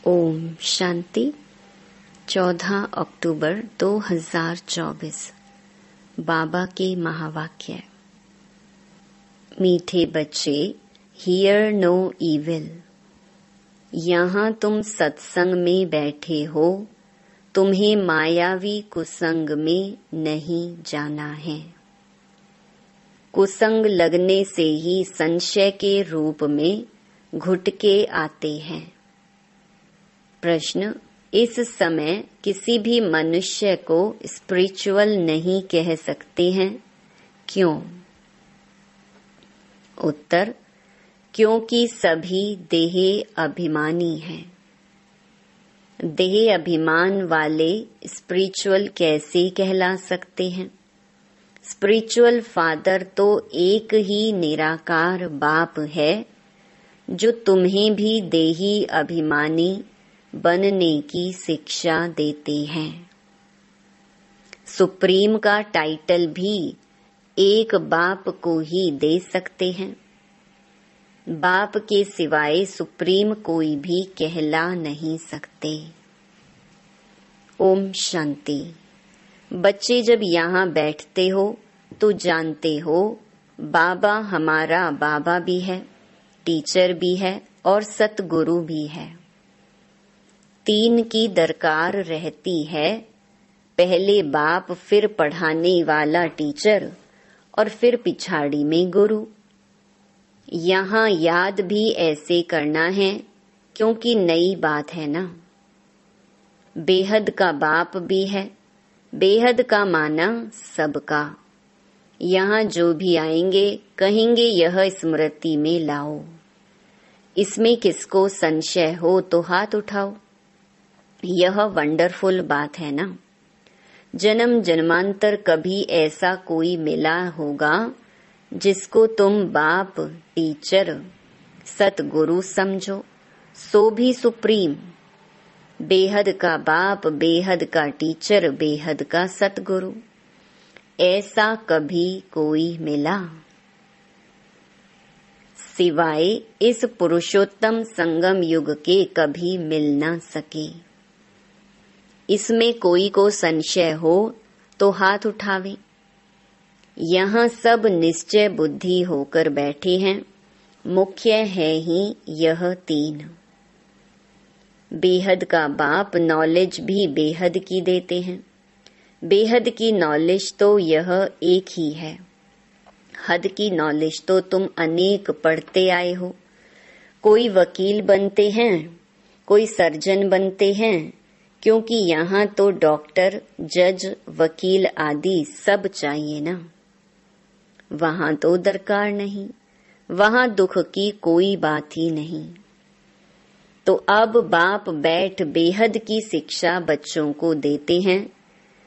ओम शांति। 14 अक्टूबर 2024 बाबा के महावाक्य। मीठे बच्चे, हियर नो इविल। यहाँ तुम सत्संग में बैठे हो, तुम्हें मायावी कुसंग में नहीं जाना है। कुसंग लगने से ही संशय के रूप में घुटके आते हैं। प्रश्न: इस समय किसी भी मनुष्य को स्पिरिचुअल नहीं कह सकते हैं, क्यों? उत्तर: क्योंकि सभी देह अभिमानी हैं। देह अभिमान वाले स्पिरिचुअल कैसे कहला सकते हैं? स्पिरिचुअल फादर तो एक ही निराकार बाप है, जो तुम्हें भी देही अभिमानी बनने की शिक्षा देते हैं। सुप्रीम का टाइटल भी एक बाप को ही दे सकते हैं। बाप के सिवाय सुप्रीम कोई भी कहला नहीं सकते। ओम शांति। बच्चे जब यहाँ बैठते हो तो जानते हो बाबा हमारा बाबा भी है, टीचर भी है और सतगुरु भी है। तीन की दरकार रहती है, पहले बाप, फिर पढ़ाने वाला टीचर और फिर पिछाड़ी में गुरु। यहाँ याद भी ऐसे करना है क्योंकि नई बात है ना। बेहद का बाप भी है, बेहद का माना सबका। यहाँ जो भी आएंगे कहेंगे यह स्मृति में लाओ। इसमें किसको संशय हो तो हाथ उठाओ। यह वंडरफुल बात है ना। जन्म जन्मांतर कभी ऐसा कोई मिला होगा जिसको तुम बाप, टीचर, सतगुरु समझो, सो भी सुप्रीम। बेहद का बाप, बेहद का टीचर, बेहद का सतगुरु, ऐसा कभी कोई मिला? सिवाय इस पुरुषोत्तम संगम युग के कभी मिल ना सके। इसमें कोई को संशय हो तो हाथ उठावे। यहाँ सब निश्चय बुद्धि होकर बैठे हैं। मुख्य है ही यह तीन। बेहद का बाप नॉलेज भी बेहद की देते हैं। बेहद की नॉलेज तो यह एक ही है। हद की नॉलेज तो तुम अनेक पढ़ते आए हो। कोई वकील बनते हैं, कोई सर्जन बनते हैं, क्योंकि यहाँ तो डॉक्टर, जज, वकील आदि सब चाहिए ना। वहाँ तो दरकार नहीं, वहाँ दुख की कोई बात ही नहीं। तो अब बाप बैठ बेहद की शिक्षा बच्चों को देते हैं।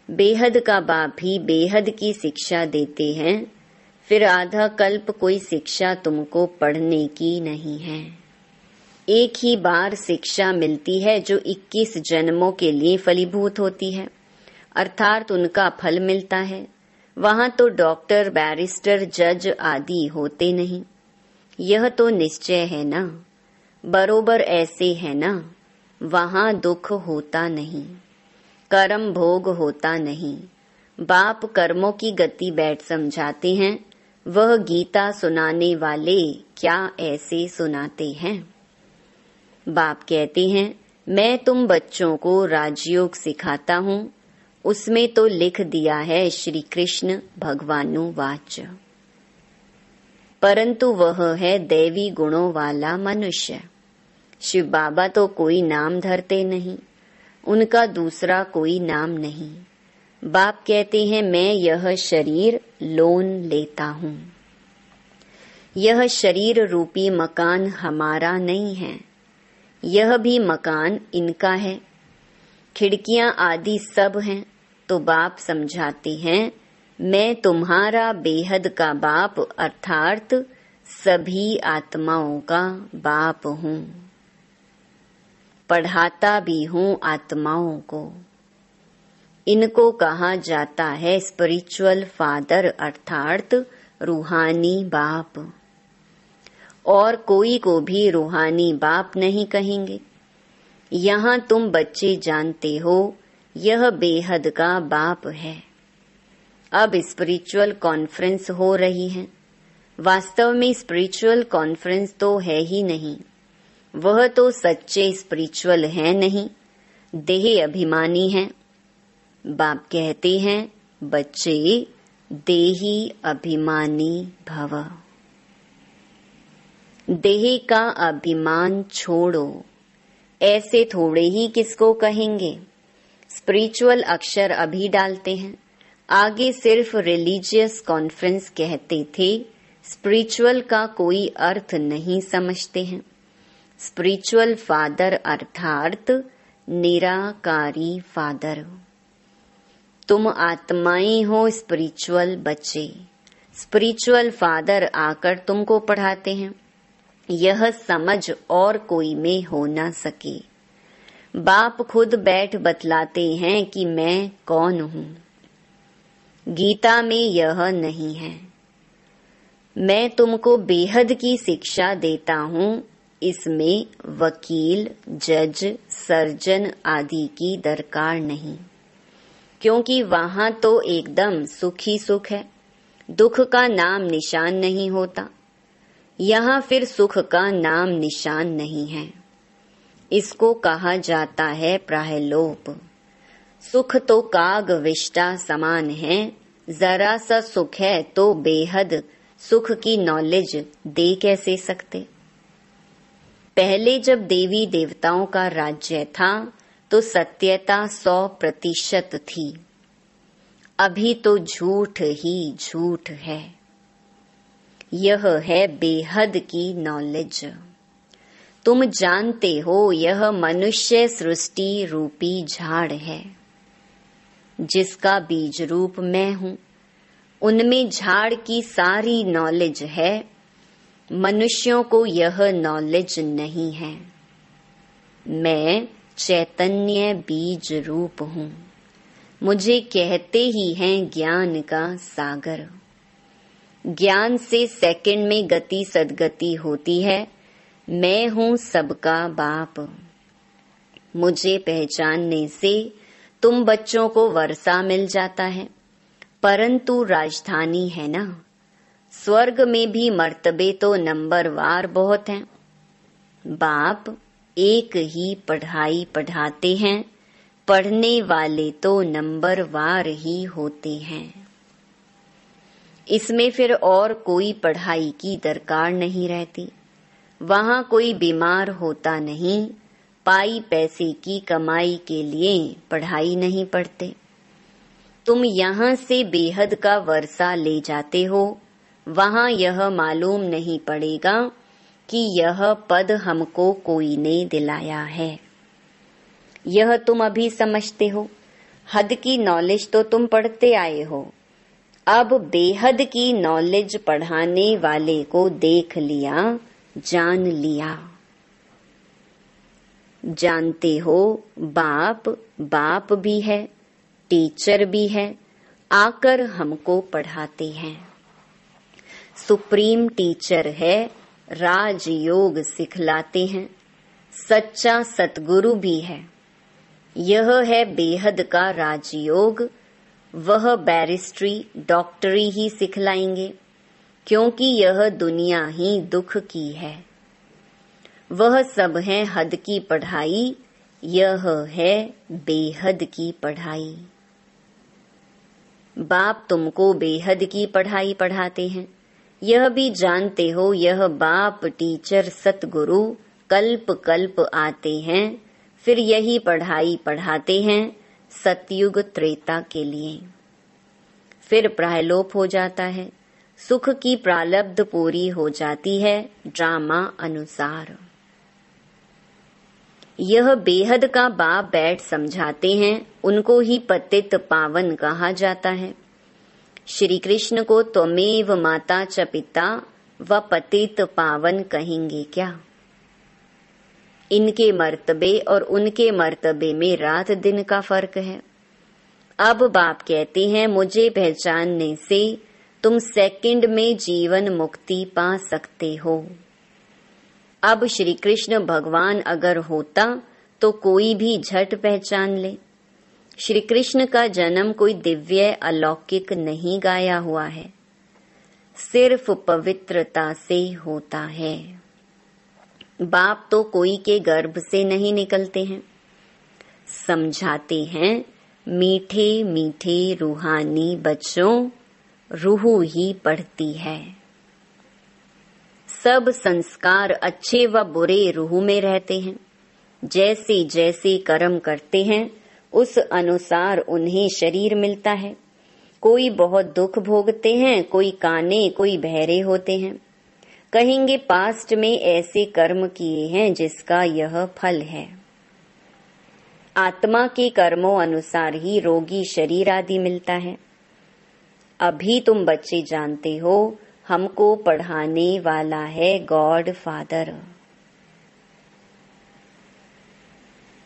बेहद का बाप ही बेहद की शिक्षा देते हैं। फिर आधा कल्प कोई शिक्षा तुमको पढ़ने की नहीं है। एक ही बार शिक्षा मिलती है जो 21 जन्मों के लिए फलीभूत होती है, अर्थात उनका फल मिलता है। वहाँ तो डॉक्टर, बैरिस्टर, जज आदि होते नहीं। यह तो निश्चय है ना, बरोबर ऐसे है ना। वहाँ दुख होता नहीं, कर्म भोग होता नहीं। बाप कर्मों की गति बैठ समझाते हैं। वह गीता सुनाने वाले क्या ऐसे सुनाते हैं? बाप कहते हैं, मैं तुम बच्चों को राजयोग सिखाता हूँ। उसमें तो लिख दिया है श्री कृष्ण भगवानुवाच। परंतु वह है दैवी गुणों वाला मनुष्य। शिव बाबा तो कोई नाम धरते नहीं, उनका दूसरा कोई नाम नहीं। बाप कहते हैं, मैं यह शरीर लोन लेता हूँ। यह शरीर रूपी मकान हमारा नहीं है, यह भी मकान इनका है। खिड़कियां आदि सब हैं। तो बाप समझाते हैं, मैं तुम्हारा बेहद का बाप अर्थात सभी आत्माओं का बाप हूँ। पढ़ाता भी हूँ आत्माओं को। इनको कहा जाता है स्पिरिचुअल फादर अर्थात रूहानी बाप। और कोई को भी रूहानी बाप नहीं कहेंगे। यहाँ तुम बच्चे जानते हो यह बेहद का बाप है। अब स्पिरिचुअल कॉन्फ्रेंस हो रही है। वास्तव में स्पिरिचुअल कॉन्फ्रेंस तो है ही नहीं, वह तो सच्चे स्पिरिचुअल है नहीं, देह अभिमानी हैं। बाप कहते हैं बच्चे देही अभिमानी भव, देह का अभिमान छोड़ो। ऐसे थोड़े ही किसको कहेंगे। स्पिरिचुअल अक्षर अभी डालते हैं, आगे सिर्फ रिलीजियस कॉन्फ्रेंस कहते थे। स्पिरिचुअल का कोई अर्थ नहीं समझते हैं। स्पिरिचुअल फादर अर्थात निराकारी फादर। तुम आत्माएं हो स्पिरिचुअल बच्चे। स्पिरिचुअल फादर आकर तुमको पढ़ाते हैं। यह समझ और कोई में हो ना सके। बाप खुद बैठ बतलाते हैं कि मैं कौन हूँ। गीता में यह नहीं है। मैं तुमको बेहद की शिक्षा देता हूँ। इसमें वकील, जज, सर्जन आदि की दरकार नहीं, क्योंकि वहाँ तो एकदम सुख ही सुख है, दुख का नाम निशान नहीं होता। यहाँ फिर सुख का नाम निशान नहीं है। इसको कहा जाता है प्रायलोप। सुख तो काग विष्टा समान है, जरा सा सुख है तो बेहद सुख की नॉलेज दे कैसे सकते। पहले जब देवी देवताओं का राज्य था तो सत्यता 100% थी। अभी तो झूठ ही झूठ है। यह है बेहद की नॉलेज। तुम जानते हो यह मनुष्य सृष्टि रूपी झाड़ है, जिसका बीज रूप मैं हूँ। उनमें झाड़ की सारी नॉलेज है। मनुष्यों को यह नॉलेज नहीं है। मैं चैतन्य बीज रूप हूँ। मुझे कहते ही हैं ज्ञान का सागर। ज्ञान से सेकंड में गति सदगति होती है। मैं हूँ सबका बाप। मुझे पहचानने से तुम बच्चों को वर्षा मिल जाता है, परंतु राजधानी है ना। स्वर्ग में भी मर्तबे तो नंबरवार बहुत हैं। बाप एक ही पढ़ाई पढ़ाते हैं, पढ़ने वाले तो नंबरवार ही होते हैं। इसमें फिर और कोई पढ़ाई की दरकार नहीं रहती। वहाँ कोई बीमार होता नहीं। पाई पैसे की कमाई के लिए पढ़ाई नहीं पढ़ते। तुम यहाँ से बेहद का वर्षा ले जाते हो, वहाँ यह मालूम नहीं पड़ेगा कि यह पद हमको कोई ने दिलाया है। यह तुम अभी समझते हो। हद की नॉलेज तो तुम पढ़ते आए हो। अब बेहद की नॉलेज पढ़ाने वाले को देख लिया, जान लिया। जानते हो बाप बाप भी है, टीचर भी है, आकर हमको पढ़ाते हैं। सुप्रीम टीचर है, राजयोग सिखलाते हैं। सच्चा सतगुरु भी है। यह है बेहद का राजयोग। वह बैरिस्ट्री, डॉक्टरी ही सिखलाएंगे, क्योंकि यह दुनिया ही दुख की है। वह सब है हद की पढ़ाई। यह है बेहद की पढ़ाई। बाप तुमको बेहद की पढ़ाई पढ़ाते हैं। यह भी जानते हो यह बाप टीचर सतगुरु कल्प कल्प आते हैं, फिर यही पढ़ाई पढ़ाते हैं सतयुग त्रेता के लिए। फिर प्रायलोप हो जाता है। सुख की प्रालब्ध पूरी हो जाती है ड्रामा अनुसार। यह बेहद का बाप बैठ समझाते हैं। उनको ही पतित पावन कहा जाता है। श्री कृष्ण को त्वमेव माता च पिता व पतित पावन कहेंगे क्या? इनके मर्तबे और उनके मर्तबे में रात दिन का फर्क है। अब बाप कहते हैं मुझे पहचानने से तुम सेकंड में जीवन मुक्ति पा सकते हो। अब श्री कृष्ण भगवान अगर होता तो कोई भी झट पहचान ले। श्री कृष्ण का जन्म कोई दिव्य अलौकिक नहीं गाया हुआ है, सिर्फ पवित्रता से होता है। बाप तो कोई के गर्भ से नहीं निकलते हैं। समझाते हैं, मीठे मीठे रूहानी बच्चों, रूह ही पढ़ती है। सब संस्कार अच्छे व बुरे रूह में रहते हैं। जैसे जैसे कर्म करते हैं उस अनुसार उन्हें शरीर मिलता है। कोई बहुत दुख भोगते हैं, कोई काने, कोई बहरे होते हैं। कहेंगे पास्ट में ऐसे कर्म किए हैं जिसका यह फल है। आत्मा के कर्मों अनुसार ही रोगी शरीर आदि मिलता है। अभी तुम बच्चे जानते हो, हमको पढ़ाने वाला है God father.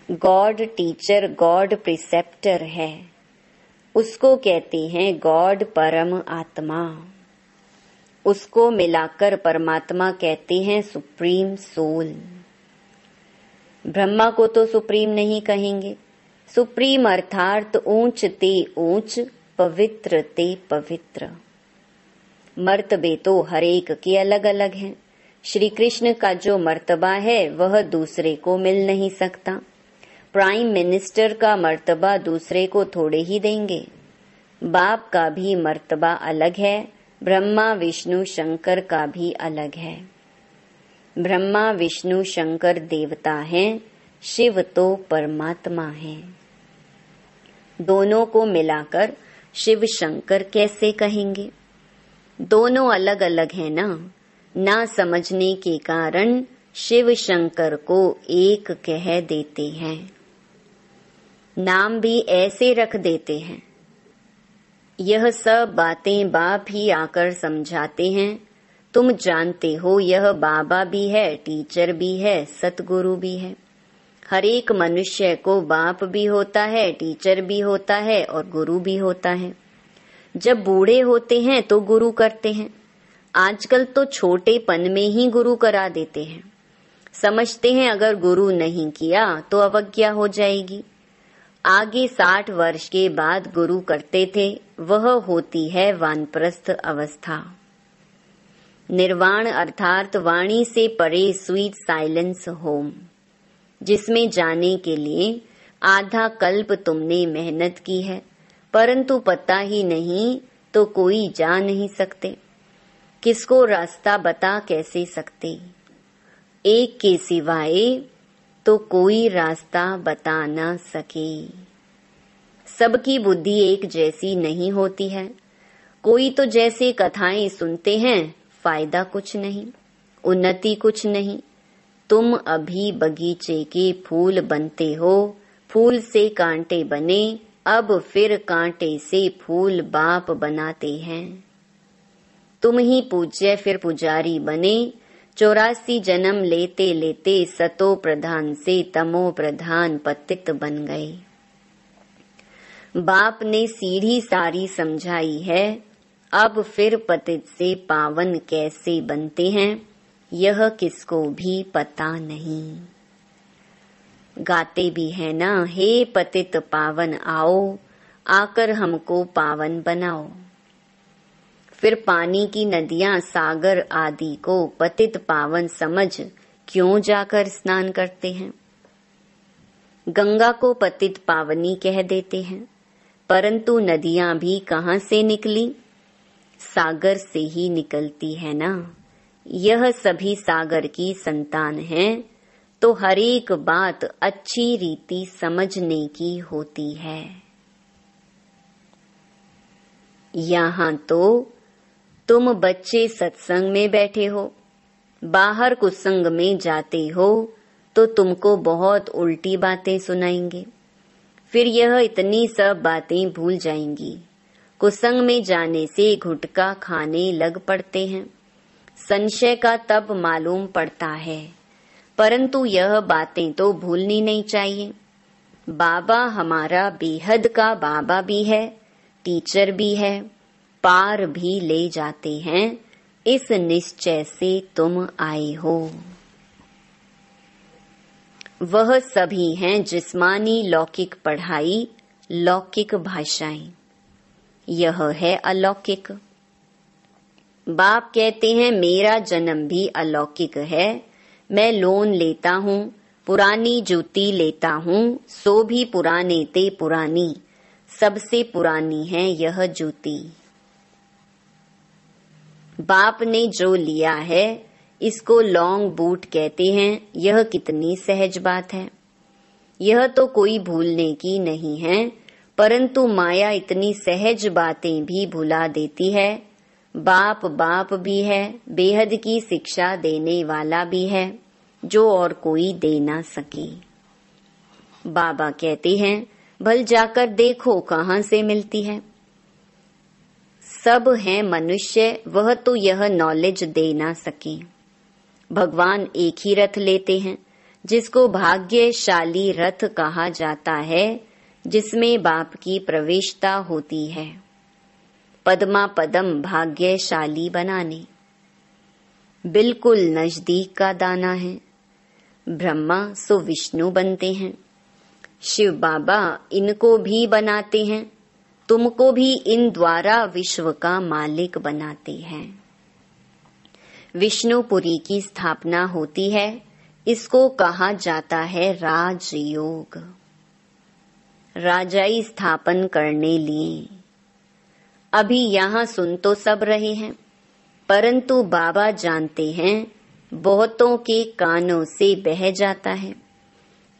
God teacher, God preceptor है। उसको कहते हैं गॉड परम आत्मा। उसको मिलाकर परमात्मा कहते हैं सुप्रीम सोल। ब्रह्मा को तो सुप्रीम नहीं कहेंगे। सुप्रीम अर्थात ऊंच ते ऊंच, पवित्र ते पवित्र। मर्तबे तो हर एक के अलग अलग हैं। श्री कृष्ण का जो मर्तबा है वह दूसरे को मिल नहीं सकता। प्राइम मिनिस्टर का मर्तबा दूसरे को थोड़े ही देंगे। बाप का भी मर्तबा अलग है, ब्रह्मा विष्णु शंकर का भी अलग है। ब्रह्मा विष्णु शंकर देवता हैं, शिव तो परमात्मा है। दोनों को मिलाकर शिव शंकर कैसे कहेंगे? दोनों अलग अलग हैं ना समझने के कारण शिव शंकर को एक कह देते हैं। नाम भी ऐसे रख देते हैं। यह सब बातें बाप ही आकर समझाते हैं। तुम जानते हो यह बाबा भी है, टीचर भी है, सतगुरु भी है। हर एक मनुष्य को बाप भी होता है, टीचर भी होता है और गुरु भी होता है। जब बूढ़े होते हैं तो गुरु करते हैं। आजकल तो छोटेपन में ही गुरु करा देते हैं। समझते हैं अगर गुरु नहीं किया तो अवज्ञा हो जाएगी। आगे 60 वर्ष के बाद गुरु करते थे, वह होती है वानप्रस्थ अवस्था। निर्वाण अर्थात वाणी से परे स्वीट साइलेंस होम, जिसमें जाने के लिए आधा कल्प तुमने मेहनत की है, परंतु पता ही नहीं तो कोई जा नहीं सकते। किसको रास्ता बता कैसे सकते? एक के सिवाय तो कोई रास्ता बता न सके। सबकी बुद्धि एक जैसी नहीं होती है। कोई तो जैसे कथाएं सुनते हैं, फायदा कुछ नहीं, उन्नति कुछ नहीं। तुम अभी बगीचे के फूल बनते हो, फूल से कांटे बने, अब फिर कांटे से फूल बाप बनाते हैं। तुम ही पूज्य फिर पुजारी बने। 84 जन्म लेते लेते सतो प्रधान से तमो प्रधान पतित बन गए। बाप ने सीढ़ी सारी समझाई है। अब फिर पतित से पावन कैसे बनते हैं, यह किसको भी पता नहीं। गाते भी है ना, हे पतित पावन आओ, आकर हमको पावन बनाओ। फिर पानी की नदियां, सागर आदि को पतित पावन समझ क्यों जाकर स्नान करते हैं? गंगा को पतित पावनी कह देते हैं, परंतु नदियां भी कहाँ से निकली? सागर से ही निकलती है ना। यह सभी सागर की संतान हैं, तो हर एक बात अच्छी रीति समझने की होती है। यहाँ तो तुम बच्चे सत्संग में बैठे हो, बाहर कुसंग में जाते हो तो तुमको बहुत उल्टी बातें सुनाएंगे। फिर यह इतनी सब बातें भूल जाएंगी। कुसंग में जाने से घुटका खाने लग पड़ते हैं। संशय का तब मालूम पड़ता है, परंतु यह बातें तो भूलनी नहीं चाहिए। बाबा हमारा बेहद का बाबा भी है, टीचर भी है, पार भी ले जाते हैं। इस निश्चय से तुम आए हो। वह सभी हैं जिस्मानी लौकिक पढ़ाई, लौकिक भाषाएं। यह है अलौकिक। बाप कहते हैं मेरा जन्म भी अलौकिक है। मैं लोन लेता हूँ, पुरानी जूती लेता हूँ, सो भी पुराने ते पुरानी, सबसे पुरानी है यह जूती। बाप ने जो लिया है इसको लॉन्ग बूट कहते हैं। यह कितनी सहज बात है। यह तो कोई भूलने की नहीं है, परंतु माया इतनी सहज बातें भी भुला देती है। बाप बाप भी है, बेहद की शिक्षा देने वाला भी है, जो और कोई दे ना सके। बाबा कहते हैं भल जाकर देखो कहाँ से मिलती है। सब हैं मनुष्य, वह तो यह नॉलेज दे ना सके। भगवान एक ही रथ लेते हैं, जिसको भाग्यशाली रथ कहा जाता है, जिसमें बाप की प्रवेशता होती है। पद्मा पदम भाग्यशाली बनाने, बिल्कुल नजदीक का दाना है। ब्रह्मा सो विष्णु बनते हैं, शिव बाबा इनको भी बनाते हैं, तुमको भी इन द्वारा विश्व का मालिक बनाते हैं। विष्णुपुरी की स्थापना होती है, इसको कहा जाता है राजयोग। राजाई स्थापन करने लिए अभी यहाँ सुन तो सब रहे हैं, परंतु बाबा जानते हैं बहुतों के कानों से बह जाता है।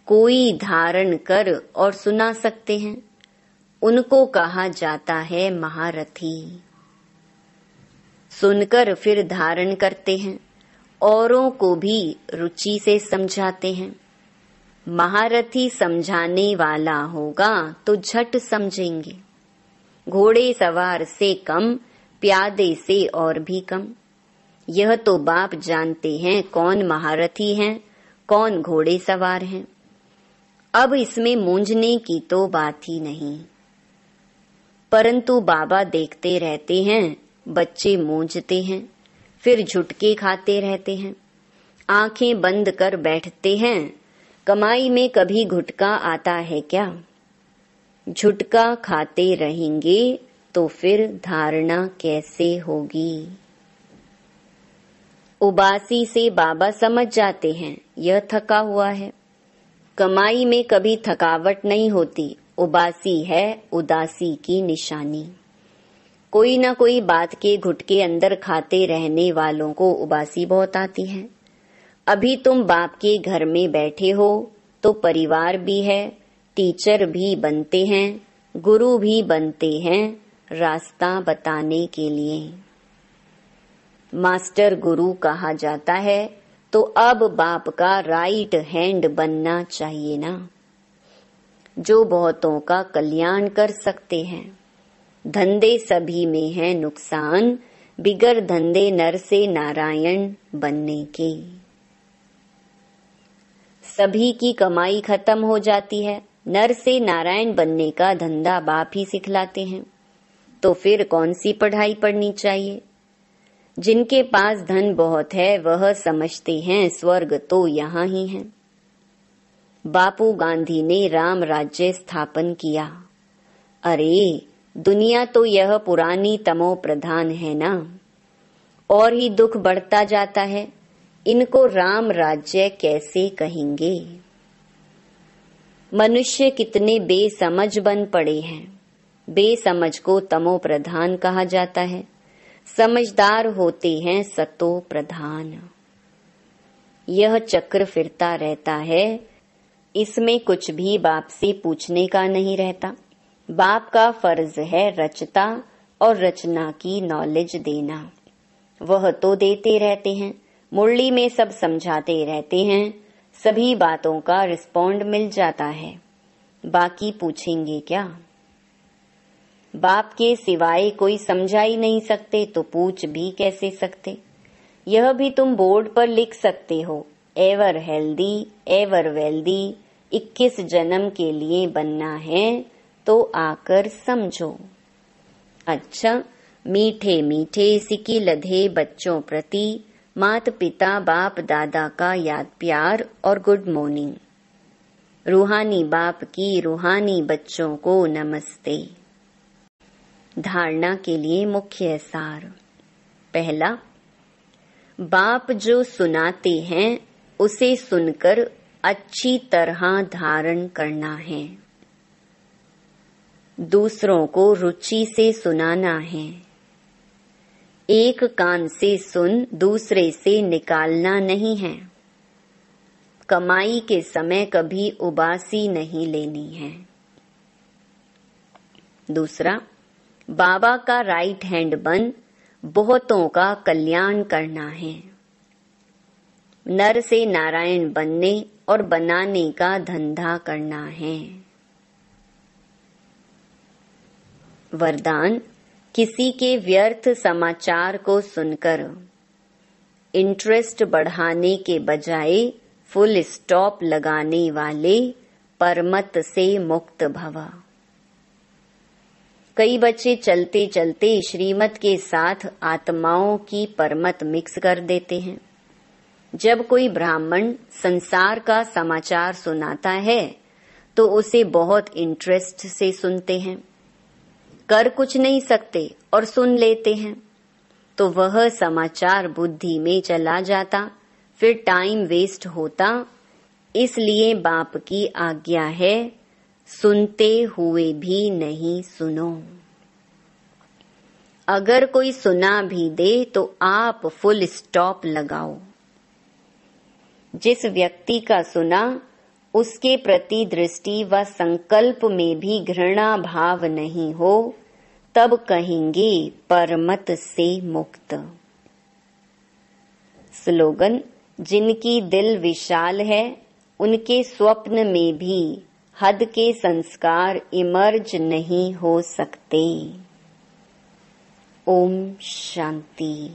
कोई धारण कर और सुना सकते हैं, उनको कहा जाता है महारथी। सुनकर फिर धारण करते हैं, औरों को भी रुचि से समझाते हैं। महारथी समझाने वाला होगा तो झट समझेंगे। घोड़े सवार से कम, प्यादे से और भी कम। यह तो बाप जानते हैं कौन महारथी हैं, कौन घोड़े सवार हैं। अब इसमें मूंझने की तो बात ही नहीं, परंतु बाबा देखते रहते हैं बच्चे मूंझते हैं, फिर झुटके खाते रहते हैं, आंखें बंद कर बैठते हैं। कमाई में कभी घुटका आता है क्या? झुटका खाते रहेंगे तो फिर धारणा कैसे होगी? उबासी से बाबा समझ जाते हैं यह थका हुआ है। कमाई में कभी थकावट नहीं होती, उबासी है उदासी की निशानी। कोई ना कोई बात के घुटके अंदर खाते रहने वालों को उबासी बहुत आती है। अभी तुम बाप के घर में बैठे हो तो परिवार भी है, टीचर भी बनते हैं, गुरु भी बनते हैं, रास्ता बताने के लिए। मास्टर गुरु कहा जाता है, तो अब बाप का राइट हैंड बनना चाहिए ना, जो बहुतों का कल्याण कर सकते हैं। धंधे सभी में है नुकसान, बिगर धंधे नर से नारायण बनने के। सभी की कमाई खत्म हो जाती है, नर से नारायण बनने का धंधा बाप ही सिखलाते हैं, तो फिर कौन सी पढ़ाई पढ़नी चाहिए? जिनके पास धन बहुत है वह समझते हैं स्वर्ग तो यहाँ ही है। बापू गांधी ने राम राज्य स्थापन किया। अरे दुनिया तो यह पुरानी तमो प्रधान है ना, और ही दुख बढ़ता जाता है। इनको राम राज्य कैसे कहेंगे? मनुष्य कितने बेसमझ बन पड़े हैं। बेसमझ को तमो प्रधान कहा जाता है, समझदार होते हैं सतो प्रधान। यह चक्र फिरता रहता है, इसमें कुछ भी बाप से पूछने का नहीं रहता। बाप का फर्ज है रचता और रचना की नॉलेज देना। वह तो देते रहते हैं, मुरली में सब समझाते रहते हैं, सभी बातों का रिस्पॉन्ड मिल जाता है। बाकी पूछेंगे क्या? बाप के सिवाय कोई समझा ही नहीं सकते तो पूछ भी कैसे सकते? यह भी तुम बोर्ड पर लिख सकते हो, एवर हेल्दी एवर वेल्दी, 21 जन्म के लिए बनना है तो आकर समझो। अच्छा, मीठे मीठे सिकी लधे बच्चों प्रति मात पिता बाप दादा का याद प्यार और गुड मॉर्निंग। रूहानी बाप की रूहानी बच्चों को नमस्ते। धारणा के लिए मुख्य सार। पहला, बाप जो सुनाते हैं उसे सुनकर अच्छी तरह धारण करना है। दूसरों को रुचि से सुनाना है। एक कान से सुन दूसरे से निकालना नहीं है। कमाई के समय कभी उबासी नहीं लेनी है। दूसरा, बाबा का राइट हैंड बन बहुतों का कल्याण करना है। नर से नारायण बनने और बनाने का धंधा करना है। वरदान, किसी के व्यर्थ समाचार को सुनकर इंटरेस्ट बढ़ाने के बजाय फुल स्टॉप लगाने वाले परमत से मुक्त भवा। कई बच्चे चलते चलते श्रीमत के साथ आत्माओं की परमत मिक्स कर देते हैं। जब कोई ब्राह्मण संसार का समाचार सुनाता है तो उसे बहुत इंटरेस्ट से सुनते हैं। कर कुछ नहीं सकते और सुन लेते हैं, तो वह समाचार बुद्धि में चला जाता, फिर टाइम वेस्ट होता। इसलिए बाप की आज्ञा है, सुनते हुए भी नहीं सुनो। अगर कोई सुना भी दे तो आप फुल स्टॉप लगाओ। जिस व्यक्ति का सुना उसके प्रति दृष्टि व संकल्प में भी घृणा भाव नहीं हो, तब कहेंगे परमत से मुक्त। स्लोगन, जिनकी दिल विशाल है उनके स्वप्न में भी हद के संस्कार इमर्ज नहीं हो सकते। ओम शांति।